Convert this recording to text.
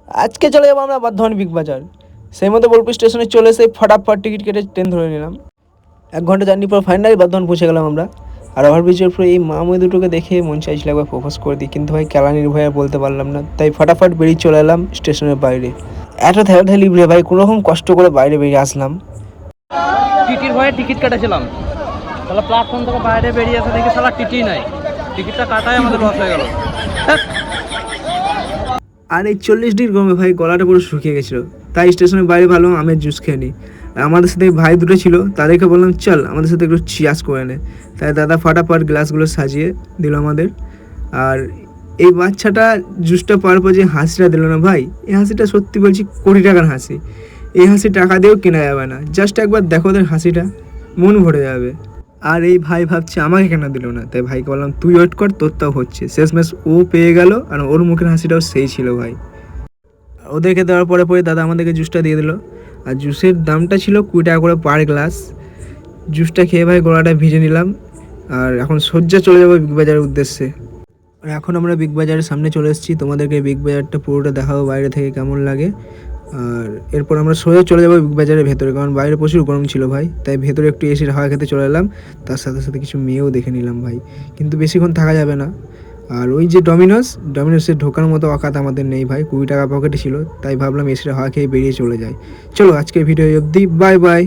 আজকে চলে যাবো আমরা বর্ধমান বিগ বাজার। সেই মতো বোলপুর স্টেশনে চলে এসে ফটাফট টিকিট কেটে ট্রেন ধরে নিলাম। 1 ঘন্টা জার্নি পর ফাইনালি বর্ধমান পৌঁছে গেলাম আমরা। আর ওভারব্রিজের উপরে এই মামুই দুটোকে দেখে মন চাইছিল একবার প্রপোজ করে দিই, কিন্তু ভাই কেলানির ভয়ে বলতে পারলাম না, তাই ফটাফট বেরিয়ে চলে এলাম স্টেশনের বাইরে। এত ঠেলাঠেলি ভিড়ে ভাই কোনো রকম কষ্ট করে বাইরে বেরিয়ে আসলাম। টিটির ভয়ে টিকিট কাটেছিলাম, তাহলে প্ল্যাটফর্ম থেকে বাইরে বেরিয়ে আসে দেখি সালা টিটি নাই, টিকিটটা কাটাই আমাদের লস হয়ে গেল। আর এই 40 ডিগ্রি গরমে ভাই গলাটা পুরো শুকিয়ে গেছিলো, তাই স্টেশনের বাইরে ভালো আমের জুস খেয়ে নিই। আর আমাদের সাথে ভাই দুটো ছিল, তাদেরকে বললাম চল আমাদের সাথে একটু চিয়াস করে নে। তাই দাদা ফাটাফাট গ্লাসগুলো সাজিয়ে দিল আমাদের। আর এই বাচ্চাটা জুসটা পাওয়ার পর যে হাসিটা দিল না ভাই, এই হাসিটা সত্যি বলছি কোটি টাকার হাসি। এই হাসি টাকা দিয়েও কেনা যাবে না, জাস্ট একবার দেখো ওদের হাসিটা, মন ভরে যাবে। আর এই ভাই ভাবছে আমাকে কেন দিল না, তাই ভাইকে বললাম তুই ওয়েট কর, তোরটাও হচ্ছে। শেষমেশ ও পেয়ে গেল, আর ওর মুখের হাসিটাও সেই ছিল ভাই। ওদেরকে দেওয়ার পরে পরে দাদা আমাদেরকে জুসটা দিয়ে দিল। আর জুসের দামটা ছিল 20 টাকা করে পার গ্লাস। জুসটা খেয়ে ভাই গলাটা ভিজে নিলাম। আর এখন সোজা চলে যাবো বিগ বাজারের উদ্দেশ্যে। আর এখন আমরা বিগ বাজারের সামনে চলে এসেছি, তোমাদেরকে বিগ বাজারটা পুরোটা দেখাবো বাইরে থেকে কেমন লাগে। আর এরপর আমরা সোজা চলে যাবো বিগ বাজারের ভেতরে, কারণ বাইরে প্রচুর গরম ছিল ভাই, তাই ভেতরে একটু এসির হাওয়া খেতে চলে এলাম। তার সাথে সাথে কিছু মেয়েও দেখে নিলাম ভাই, কিন্তু বেশিক্ষণ থাকা যাবে না। আর ওই যে ডমিনোসের ঢোকার মতো অকাত আমাদের নেই ভাই, 20 টাকা পকেটে ছিল, তাই ভাবলাম এসির হাওয়া খেয়ে বেরিয়ে চলে যায়। চলো আজকের ভিডিও অবধি, বাই বাই।